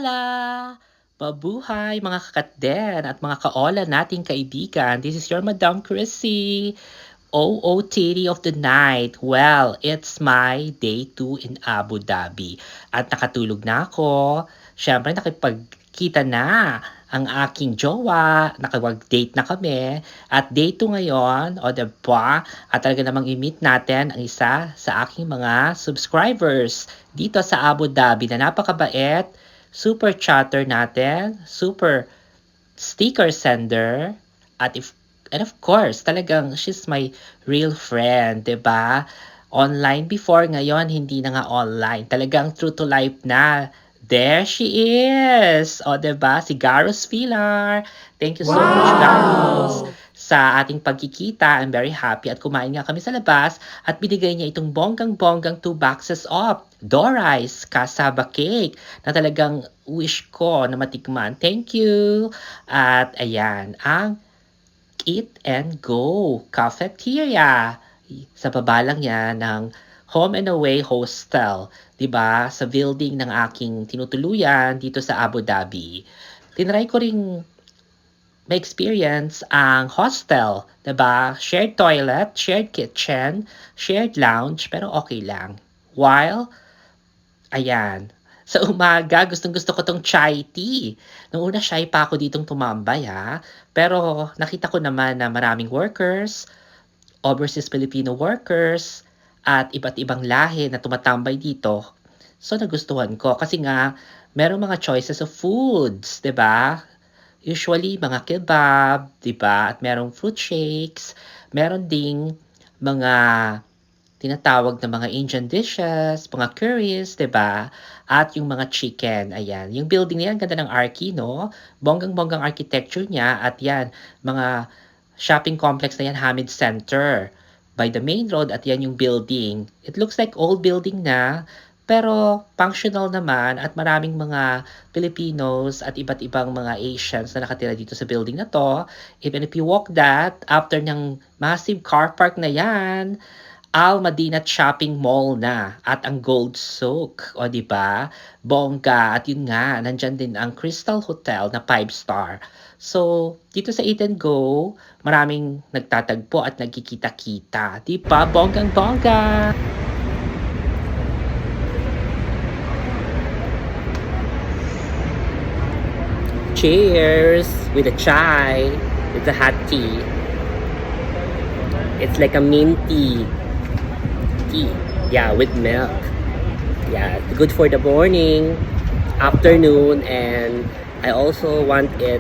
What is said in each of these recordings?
Hola! Mabuhay mga kakatden at mga kaola nating kaibigan. This is your Madam Chrissy, OOTD of the night. Well, it's my day 2 in Abu Dhabi. At nakatulog na ako. Siyempre, nakipagkita na ang aking jowa. Nakipag-date na kami. At day 2 ngayon, o diba? At talaga namang i-meet natin ang isa sa aking mga subscribers dito sa Abu Dhabi na napakabait, super chatter natin, super sticker sender, and of course, talagang she's my real friend, 'di ba? Online before, ngayon hindi na nga online. Talagang true to life na. There she is! O, 'di ba? Si Garus Villar. Thank you so much, Garus, sa ating pagkikita. I'm very happy at kumain nga kami sa labas at binigay niya itong bonggang-bonggang 2 boxes of Dorais Cassava Cake na talagang wish ko na matikman. Thank you! At ayan, ang Eat and Go Cafeteria. Sa baba lang yan ng Home and Away Hostel. 'Di ba? Sa building ng aking tinutuluyan dito sa Abu Dhabi. Tinry ko ring ma-experience ang hostel. 'Di ba? Shared toilet, shared kitchen, shared lounge, pero okay lang. While, ayan, sa umaga, gustong-gusto ko tong chai tea. Nung una, shy pa ako ditong tumambay ha. Pero nakita ko naman na maraming workers, overseas Filipino workers, at iba't ibang lahi na tumatambay dito. So nagustuhan ko kasi nga merong mga choices of foods, 'di ba? Usually mga kebab, 'di ba? At merong fruit shakes, meron ding mga tinatawag na mga Indian dishes, mga curries, 'di ba? At yung mga chicken, ayan. Yung building na yan, ganda ng arki, no? Bonggang-bonggang architecture niya at yan, mga shopping complex na yan, Hamid Center by the main road at yan yung building. It looks like old building na, pero functional naman at maraming mga Filipinos at iba't ibang mga Asians na nakatira dito sa building na to. Even if you walk that, after ng massive car park na yan, Al Madinat Shopping Mall na at ang Gold Souk, o di ba? Bongga at yun nga, nandyan din ang Crystal Hotel na 5-star. So, dito sa Eat and Go, maraming nagtatagpo at nagkikita-kita. Di ba? Bonggang-bongga! Cheers! With a chai, with a hot tea. It's like a minty tea. Yeah, with milk. Yeah, good for the morning, afternoon, and I also want it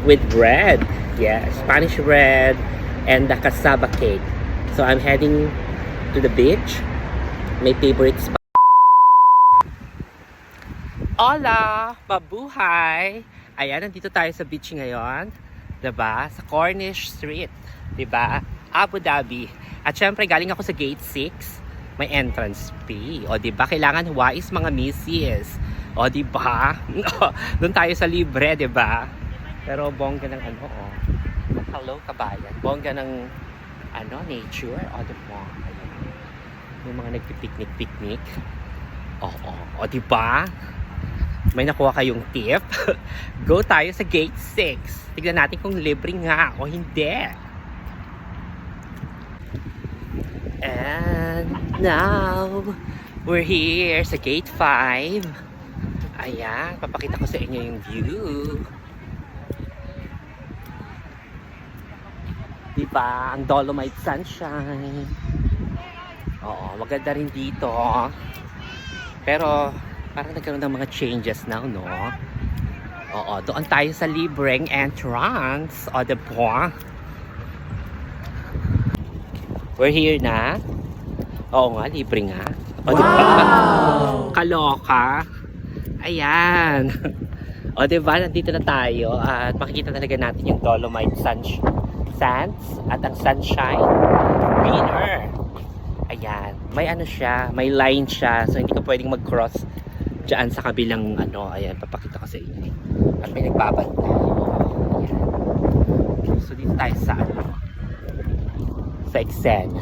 with bread. Yeah, Spanish bread and the cassava cake. So I'm heading to the beach. My favorite spot. Hola! Mabuhay! Ayan, nandito tayo sa beach ngayon. 'Di ba? Sa Corniche Street. 'Di ba? Abu Dhabi. At syempre, galing ako sa Gate 6. May entrance fee. O, 'di ba? Kailangan wise mga misis. O, 'di ba? Doon tayo sa libre, 'di ba? Pero bongga ng ano, oh. Hello, kabayan. Bongga ng ano, nature. O, 'di ba? Yung mga nagpipiknik-piknik. Oo. O, 'di ba? May nakuha kayong tip? Go tayo sa Gate 6. Tignan natin kung libre nga o hindi. And now, we're here sa Gate 5. Ayan, papakita ko sa inyo yung view. Diba? Ang Dolomite Sunshine. Oo, maganda rin dito. Pero, parang nagkaroon ng mga changes now, no? Oo, doon tayo sa libreng entrance. O, diba? We're here na. Oo nga, libre nga. O, diba? Kaloka. Ayan. O, diba? Nandito na tayo. At makikita talaga natin yung Dolomite Sands at ang Sunshine Winner. Ayan. May ano siya, may line siya. So, hindi ka pwedeng mag-cross dyan sa kabilang ano. Ayan, papakita ko sa inyo. At may nagbabantay. Ayan. So, dito tayo sa ano. Sa eksena.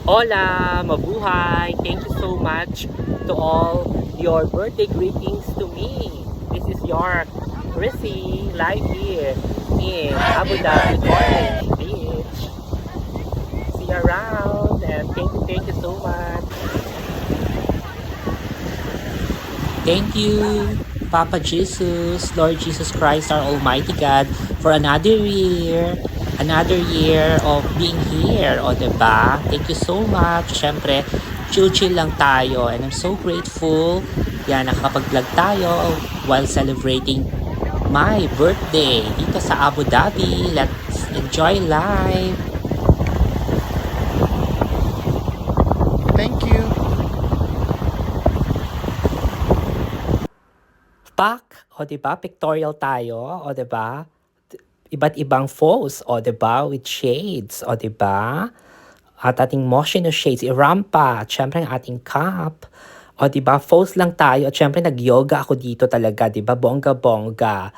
Hola, mabuhay! Thank you so much to all your birthday greetings to me. This is your Chrissy live here in Abu Dhabi Orange Beach. See you around and thank you so much. Thank you, Papa Jesus, Lord Jesus Christ, our Almighty God, for another year of being here, o diba? Thank you so much. Siyempre, chill-chill lang tayo, and I'm so grateful. Yan, nakakapag-vlog tayo while celebrating my birthday dito sa Abu Dhabi. Let's enjoy life. Thank you. Pack, o diba? Pictorial tayo, o diba? Iba't ibang falls, o diba? With shades, o diba? At ating motion of shades, irampa, at syempre ang ating cup. O diba? Falls lang tayo, at syempre nag-yoga ako dito talaga, diba? Bongga-bongga.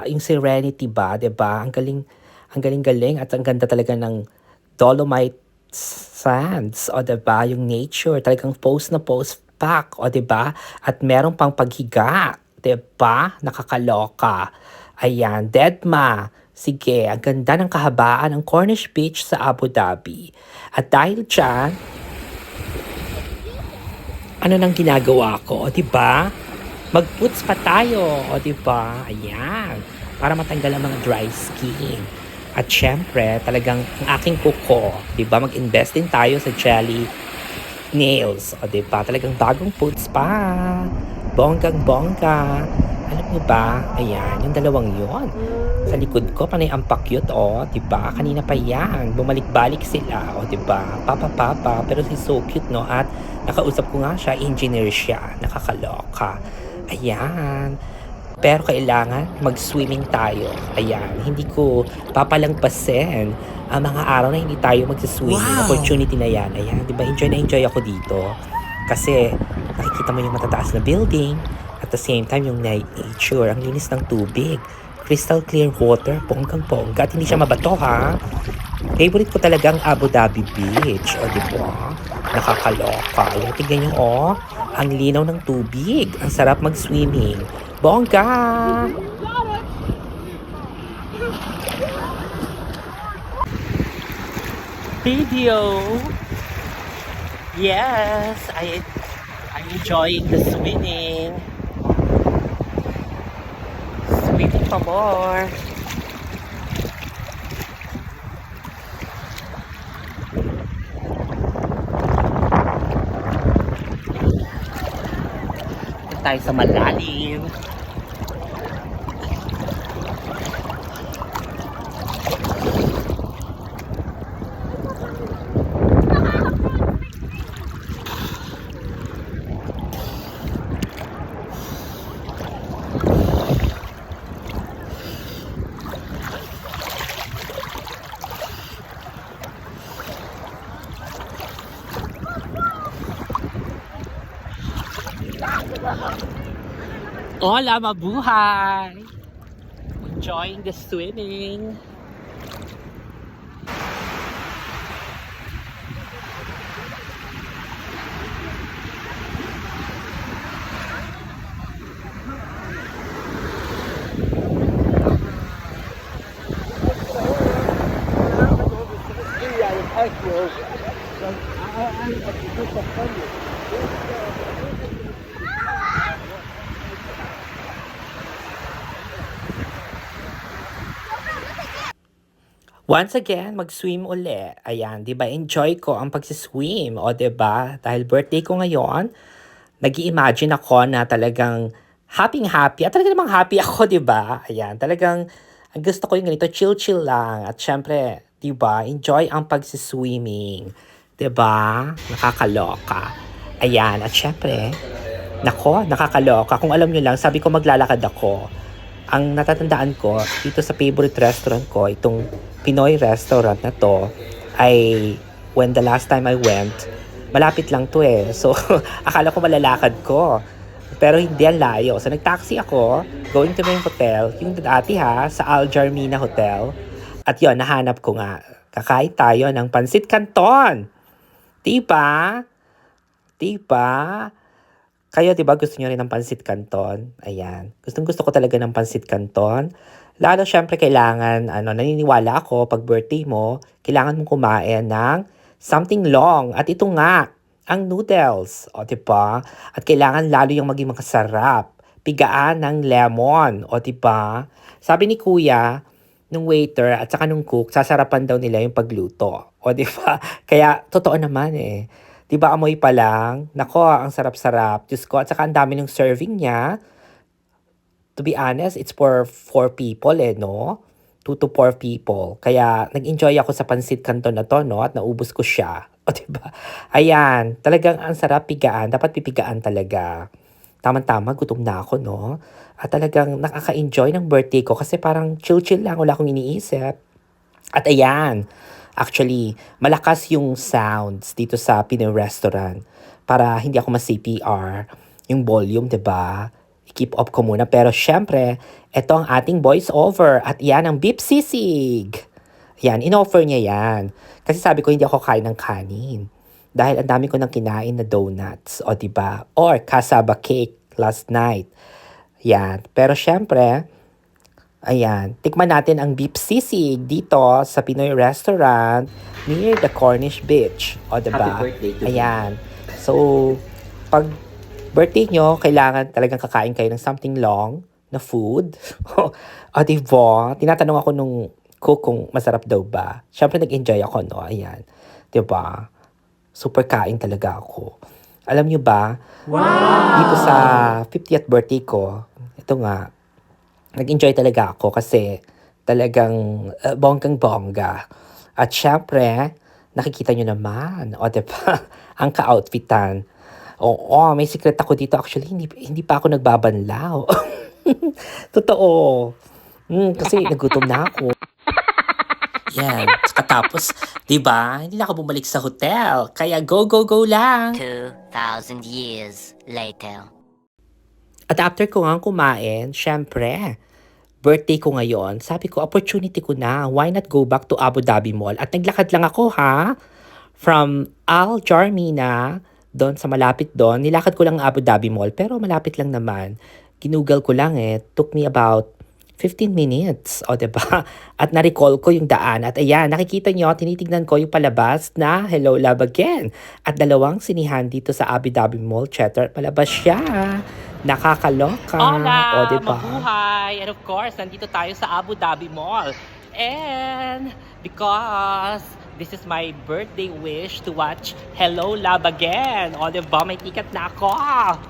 Yung serenity ba, diba? Ang galing-galing, at ang ganda talaga ng Dolomite sands, o diba? Yung nature, talagang post na post pack, o diba? At meron pang paghiga, diba? Nakakaloka. Ayan, Deadma. Sige, ang ganda ng kahabaan ng Cornish Beach sa Abu Dhabi. At dahil dyan, ano nang ginagawa ko, o diba? Mag-puts pa tayo, o diba? Ayan, para matanggal ang mga dry skin. At syempre, talagang ang aking kuko, diba? Mag-invest din tayo sa jelly nails, o diba? Talagang bagong puts pa. Bonggang-bongga. Alam mo ba? Ayan, yung dalawang yon. Sa likod ko, panay ang pakyut, o. Diba? Kanina pa yan. Bumalik-balik sila, o. Diba? Papa. Pero si so cute, no? At nakausap ko nga siya, engineer siya. Nakakaloka. Ayan. Pero kailangan mag-swimming tayo. Ayan. Hindi ko papalangpasin ang mga araw na hindi tayo mag-swimming. Wow! Opportunity na yan. Ayan. Diba? Enjoy na enjoy ako dito. Kasi nakikita mo yung matataas na building. At the same time, yung nature. Ang linis ng tubig. Crystal clear water. Bonggang-bongga. At hindi siya mabato, ha? Favorite ko talagang Abu Dhabi Beach. O, diba? Nakakaloka. Ayan, tignan nyo, o. Ang linaw ng tubig. Ang sarap mag-swimming. Bongga! Video! Yes! I'm enjoying the swimming. Swimming pa more. Tayo sa malalim. Hola, mabuhay! Enjoying the swimming. Once again, mag-swim uli. Ayan, 'di ba? Enjoy ko ang pagsi-swim, o 'di ba? Dahil birthday ko ngayon, nag-i-imagine ako na talagang happy-happy. At talaga namang happy ako, 'di ba? Ayan, talagang ang gusto ko yung ganito, chill-chill lang. At syempre, 'di ba? Enjoy ang pagsi-swimming. 'Di ba? Nakakaloka. Ayan, at syempre, nako, nakakaloka. Kung alam nyo lang, sabi ko maglalakad ako. Ang natatandaan ko, dito sa favorite restaurant ko, itong Pinoy restaurant na to, ay when the last time I went, malapit lang to eh. So, akala ko malalakad ko. Pero hindi, ang layo. So, nag-taxi ako, going to my hotel, yung dati ha, sa Al Jarmina Hotel. At yon nahanap ko nga. Kakain tayo ng pansit canton. Diba? Diba? Kayo, 'di ba, gusto niyo rin ng pansit canton? Ayan, gustong-gusto ko talaga ng pansit canton. Lalo siyempre kailangan ano, naniniwala ako 'pag birthday mo, kailangan mong kumain ng something long at ito nga, ang noodles, o 'di ba? At kailangan lalo yung maging makasarap, pigaan ng lemon, o 'di ba? Sabi ni kuya, nung waiter at saka nung cook, sasarapan daw nila yung pagluto, o 'di ba? Kaya totoo naman, eh. 'Di ba amoy pa lang, naku ang sarap-sarap, Diyos ko, at saka ang dami ng serving niya. To be honest, it's for 4 people, eh, 'no? 2 to 4 people. Kaya nag-enjoy ako sa pansit canton na 'to 'no, at naubos ko siya, oh, 'di ba? Ayan, talagang ang sarap pigaan, dapat pipigaan talaga. Tamang-tama, gutom na ako 'no, at talagang nakaka-enjoy ng birthday ko kasi parang chill-chill lang, wala akong iniisip. At ayan, actually, malakas yung sounds dito sa Pinoy restaurant para hindi ako ma-CPR. Yung volume, 'di ba? I-keep up ko muna. Pero syempre, eto ang ating voice over at yan ang beef sisig. Yan, in-offer niya yan. Kasi sabi ko hindi ako kain ng kanin. Dahil ang dami ko nang kinain na donuts, o 'di ba? Or cassava cake last night. Yan. Pero syempre, ayan, tikman natin ang beef sisig dito sa Pinoy restaurant near the Cornish Beach. O, diba? birthday to me. Ayan. So, pag birthday nyo, kailangan talagang kakain kayo ng something long na food. O, diba? Tinatanong ako nung cook kung masarap daw ba. Siyempre, nag-enjoy ako, no? Ayan. Diba? Super kain talaga ako. Alam nyo ba, dito sa 50th birthday ko, ito nga, nag-enjoy talaga ako kasi talagang bonggang-bongga. At syempre, nakikita nyo naman, o diba, ang ka-outfitan. Oo, may secret ako dito. Actually, hindi pa ako nagbabanlaw. Totoo. Kasi nagutom na ako. Yan. Tapos, di ba, hindi na ako bumalik sa hotel. Kaya go, go, go lang. 2,000 years later. At after ko nga kumain, syempre, birthday ko ngayon, sabi ko, opportunity ko na. Why not go back to Abu Dhabi Mall? At naglakad lang ako, ha? From Al Jarmina, doon sa malapit doon. Nilakad ko lang ang Abu Dhabi Mall, pero malapit lang naman. Ginugal ko lang eh. Took me about 15 minutes, o diba? At na-recall ko yung daan. At ayan, nakikita nyo, tinitignan ko yung palabas na Hello Love Again. At dalawang sinihan dito sa Abu Dhabi Mall, Cheddar. Palabas siya. Nakakaloka. Hola! O diba? Mabuhay! And of course, nandito tayo sa Abu Dhabi Mall. And because this is my birthday wish to watch Hello Love Again. O diba, may ticket na ako.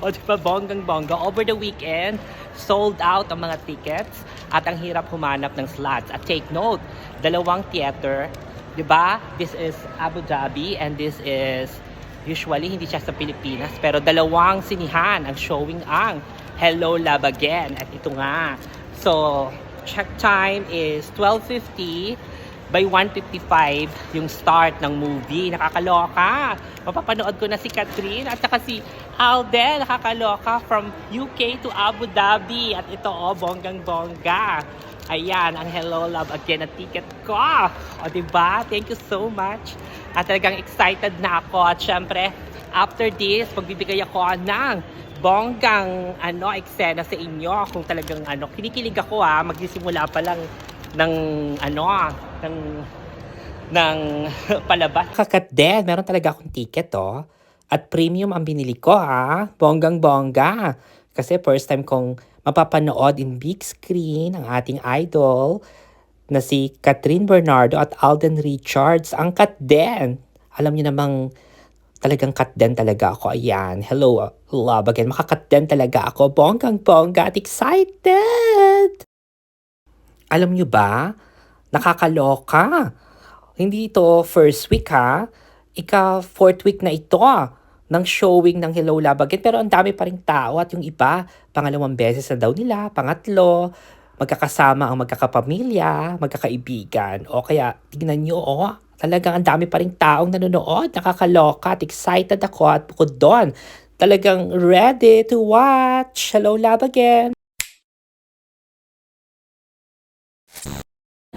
O diba, bonggang-bongga. Over the weekend, sold out ang mga tickets at ang hirap humanap ng slots. At take note, dalawang theater. Diba? This is Abu Dhabi and this is usually hindi siya sa Pilipinas, pero dalawang sinihan ang showing ang Hello Love Again. At ito nga. So, check time is 12:50. By 1:55 yung start ng movie. Nakakaloka. Mapapanood ko na si Catherine at saka si Alden. Nakakaloka from UK to Abu Dhabi. At ito, bonggang-bongga. Ayan, ang Hello Love Again na ticket ko. O, diba? Thank you so much. At talagang excited na ako. At syempre, after this, magbibigay ako ng bonggang eksena sa inyo. Kung talagang kinikilig ako magsisimula pa lang ng ng palabas. Kakat din, meron talaga akong ticket At premium ang binili ko Bonggang-bongga. Kasi first time kong mapapanood in big screen ang ating idol na si Catherine Bernardo at Alden Richards. Ang kat din. Alam niyo namang talagang kat din talaga ako. Ayan. Hello, love again. Makakat din talaga ako. Bonggang-bongga at excited. Alam niyo ba? Nakakaloka. Hindi ito first week fourth week na ito ng showing ng Hello Love Again. Pero ang dami pa ring tao at yung iba, pangalawang beses na daw nila, pangatlo, magkakasama ang magkakapamilya, magkakaibigan. O kaya, tignan nyo, talagang ang dami pa ring taong nanonood, nakakaloka at excited ako at bukod doon, talagang ready to watch Hello Love Again.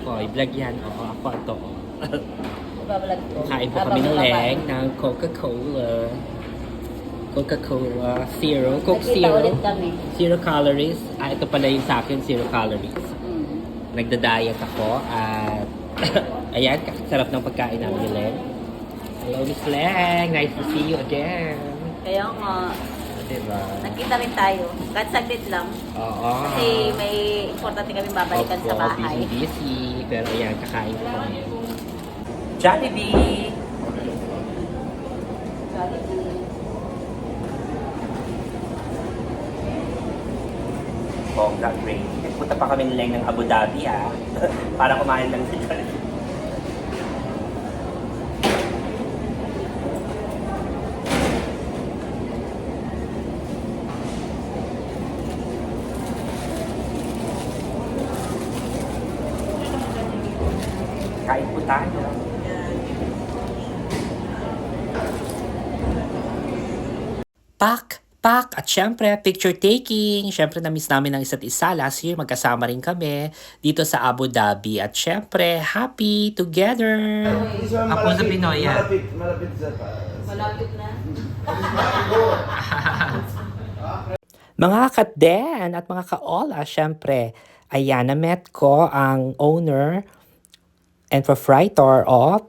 Vlog yan. Ako ito. Ibabalag ko. Kain po kami ng leg ng Coca-Cola. Coca-Cola Zero. Coke Nakita Zero. ulit kami. Zero calories. Ito pala yung sa akin, zero calories. Mm. Nagda-diet ako at ayan, sarap ng pagkain namin ni Len. Hello, Miss Len. Nice to see you again. Kaya nga, Diba? nakita rin tayo. Kahit saglit lang. Oo. Kasi may importante kami babalikan sa bahay. Busy. Pero ayan, kakain ko kami. Jollibee! Bongga, great. Punta pa kami nilang ng Abu Dhabi ha. Para kumain lang sa Jollibee. Kain po tayo. Pak! At syempre, picture taking. Syempre, na-miss namin ang isa't isa. Last year, magkasama rin kami dito sa Abu Dhabi. At syempre, happy together! Ako sa Pinoy, yan. Malapit sa Malapit na. Mga katden at mga kaola, syempre, ayan, na-met ko ang owner and proprietor of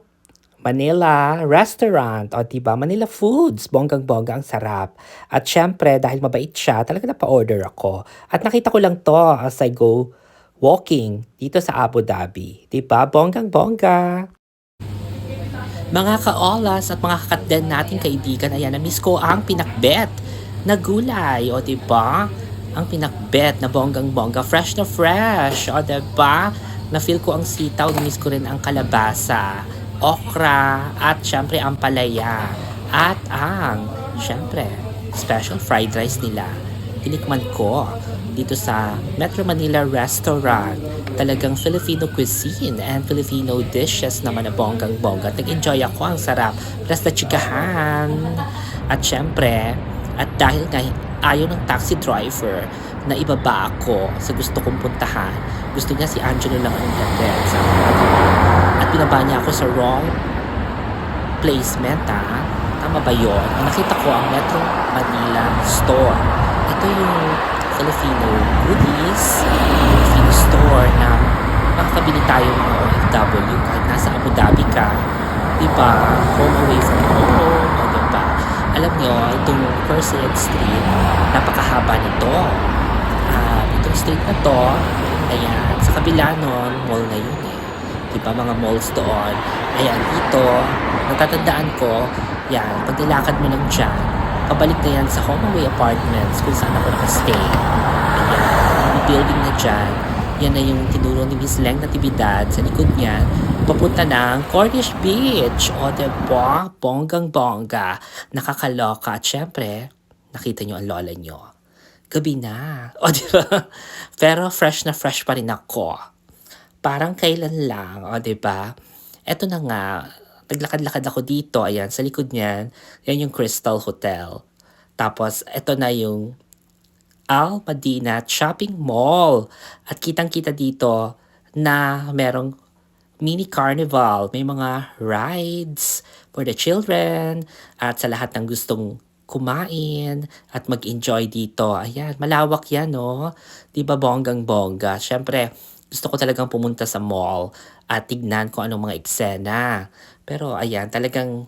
Manila Restaurant. O diba, Manila Foods. Bonggang-bongga, ang sarap. At syempre, dahil mabait siya, talaga napa-order ako. At nakita ko lang to as I go walking dito sa Abu Dhabi. Diba, bonggang-bongga. Mga kaolas at mga kakatden nating kaibigan, ayan, na-miss ko ang pinakbet na gulay. O diba, ang pinakbet na bonggang-bongga, fresh na fresh. O diba, na-feel ko ang sitaw, na-miss ko rin ang kalabasa, okra, at syempre ang palaya. At ang, syempre, special fried rice nila. Tinikman ko dito sa Metro Manila Restaurant. Talagang Filipino cuisine and Filipino dishes naman na bonggang-bongga. Nag-enjoy ako, ang sarap. Plus na chikahan. At syempre, at dahil nga ayaw ng taxi driver na ibaba ako sa gusto kong puntahan, gusto niya si Angelo lang ang ihatid. At binaba niya ako sa wrong placement, ha? Tama ba yun? Nakita ko ang Metro Manila Store. Ito yung Filipino goodies, Filipino store na makakabili tayo mga OFW kahit nasa Abu Dhabi ka. Diba? Home away from home. O diba? Alam nyo, itong Perseid Street, napakahaba nito. Itong street na to, ayan, sa kabila nun, mall na yun eh. Diba, mga malls doon. Ayan, dito, natatandaan ko, yan, pag nilakad mo lang dyan, pabalik na yan sa HomeAway Apartments kung saan ako nakastay. Ayan, yung building na dyan, yan na yung tinuro ni Miss Leng Natividad sa likod niya, papunta ng Cornish Beach. O diba, bonggang-bongga, nakakaloka. At syempre, nakita nyo ang lola nyo. Gabi na. O diba? Pero fresh na fresh pa rin ako. Parang kailan lang. O diba? Eto na nga. Naglakad-lakad ako dito. Ayan, sa likod niyan. Yan yung Crystal Hotel. Tapos, eto na yung Al Madinah Shopping Mall. At kitang-kita dito na merong mini carnival. May mga rides for the children. At sa lahat ng gustong kumain at mag-enjoy dito. Ayan, malawak yan, no? Diba, bonggang-bongga. Syempre, gusto ko talagang pumunta sa mall at tignan kung anong mga eksena. Pero ayan, talagang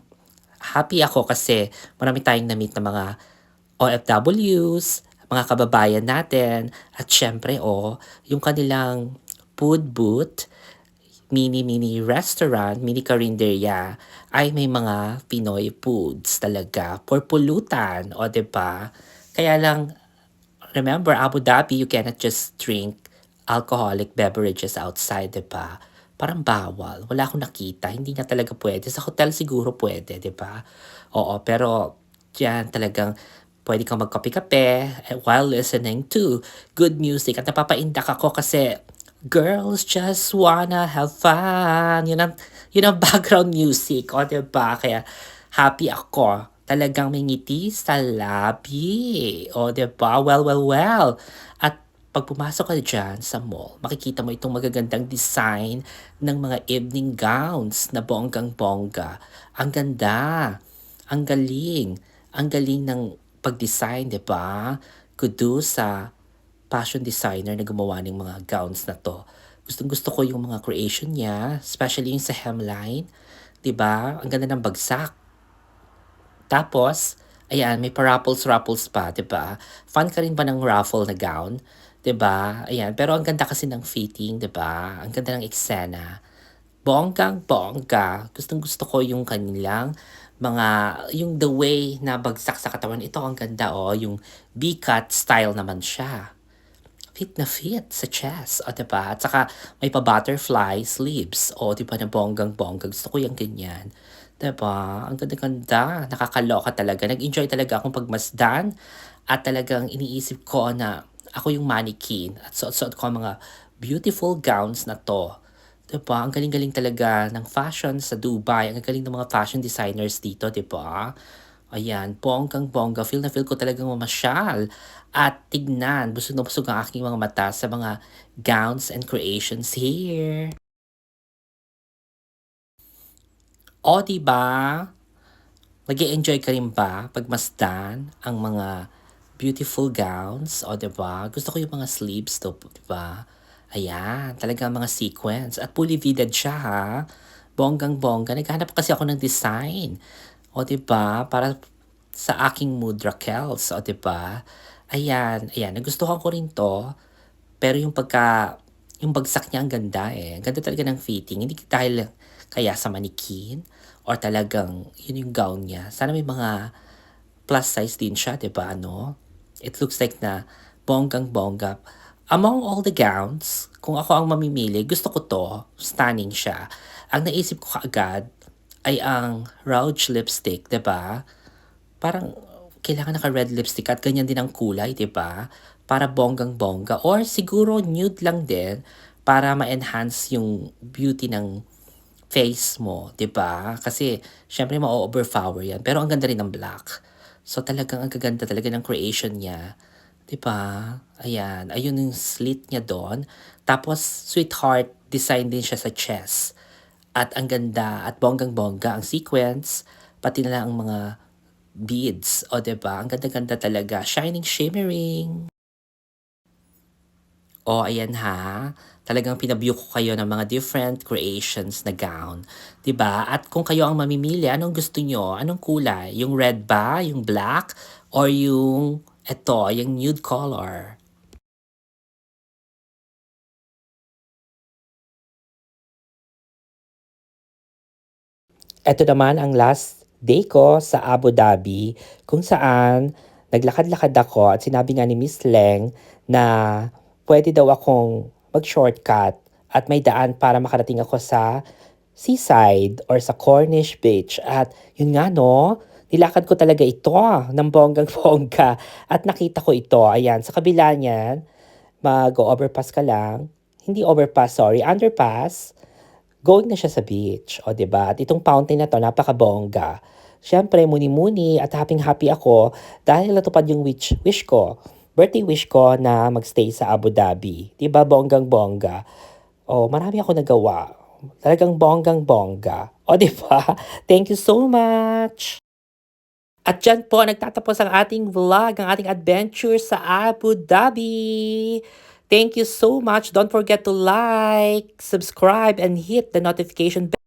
happy ako kasi marami tayong na-meet na mga OFWs, mga kababayan natin, at syempre, yung kanilang food booth, mini restaurant, mini karinderya, ay may mga Pinoy foods talaga for pulutan, o diba? Kaya lang, remember, Abu Dhabi, you cannot just drink alcoholic beverages outside, diba? Parang bawal. Wala akong nakita. Hindi na talaga pwede. Sa hotel siguro pwede, diba? Oo, pero diyan talagang pwede kang magkape-kape while listening to good music. At napapaindak ako kasi girls just wanna have fun. Yun ang background music. O, diba? Kaya happy ako. Talagang may ngiti sa labi. O, diba? Well. At pag pumasok ka dyan sa mall, makikita mo itong magagandang design ng mga evening gowns na bonggang-bongga. Ang ganda, ang galing ng pag-design, di ba? Kudos sa fashion designer na gumawa ng mga gowns na to. Gustong-gusto ko yung mga creation niya, especially yung sa hemline. 'Di ba? Ang ganda ng bagsak. Tapos, ayan, may pa-ruffles pa, 'di ba? Fan ka rin ba ng ruffle na gown? 'Di ba? Ayan, pero ang ganda kasi ng fitting, 'di ba? Ang ganda ng eksena. Bonggang-bongga. Gustong-gusto ko yung kanilang mga, yung the way na bagsak sa katawan. Ito ang ganda, oh, yung V-cut style naman siya. Fit na fit sa chest, o diba? At saka may pa-butterfly sleeves, o diba na bonggang-bongga. Gusto ko yung ganyan. Diba? Ang ganda-ganda. Nakakaloka talaga. Nag-enjoy talaga akong pagmasdan at talagang iniisip ko na ako yung mannequin at suot-suot ko ang mga beautiful gowns na to. Diba? Ang galing-galing talaga ng fashion sa Dubai. Ang galing ng mga fashion designers dito, diba? Ayan, bonggang-bongga. Feel na feel ko talagang mamasyal. At tignan, busog na busog ang aking mga mata sa mga gowns and creations here. O, diba? Mag-enjoy ka rin ba pagmasdan ang mga beautiful gowns? O, diba? Gusto ko yung mga sleeves to, diba? Ayan, talaga mga sequence. At fully vidded siya, ha? Bonggang-bongga. Naghahanap kasi ako ng design. O, diba? Para sa aking mood, Raquels. O, diba? Ayan. Nagustuhan ko rin to. Pero yung bagsak niya ang ganda eh. Ang ganda talaga ng fitting. Hindi dahil kaya sa manikin or talagang yun yung gown niya. Sana may mga plus size din siya, 'di ba? Ano? It looks like na bonggang-bongga. Among all the gowns, kung ako ang mamimili, gusto ko to. Stunning siya. Ang naisip ko kaagad ay ang Rouge lipstick, 'di ba? Parang kailangan naka-red lipstick at ganyan din ang kulay, 'di ba? Para bonggang-bongga or siguro nude lang din para ma-enhance yung beauty ng face mo, 'di ba? Kasi syempre ma-overpower 'yan. Pero ang ganda rin ng black. So talagang ang gaganda talaga ng creation niya. 'Di ba? Ayan, ayun yung slit niya doon. Tapos sweetheart design din siya sa chest. At ang ganda at bonggang-bongga ang sequence, pati na lang ang mga beads. O, 'di ba? Ang ganda-ganda talaga. Shining, shimmering. O, ayan ha. Talagang pinabiyok ko kayo ng mga different creations na gown. 'Di ba? At kung kayo ang mamimili, anong gusto nyo? Anong kulay? Yung red ba? Yung black? Or yung, yung nude color? Ito naman ang last day ko sa Abu Dhabi kung saan naglakad-lakad ako at sinabi nga ni Miss Leng na pwede daw akong mag-shortcut at may daan para makarating ako sa seaside or sa Cornish Beach. At yun nga no, nilakad ko talaga ito ng bonggang-bongga at nakita ko ito. Ayan, sa kabila niyan, mag-overpass ka lang. Hindi overpass, sorry, underpass. Going na siya sa beach, o 'di ba? At itong fountain na 'to napakabongga. Siyempre muni-muni at happy-happy ako dahil natupad yung wish ko. Birthday wish ko na magstay sa Abu Dhabi. 'Di ba bonggang-bongga? Oh, marami ako nagawa. Talagang bonggang-bongga. O 'di ba? Thank you so much. At dyan po nagtatapos ang ating vlog, ang ating adventure sa Abu Dhabi. Thank you so much. Don't forget to like, subscribe, and hit the notification bell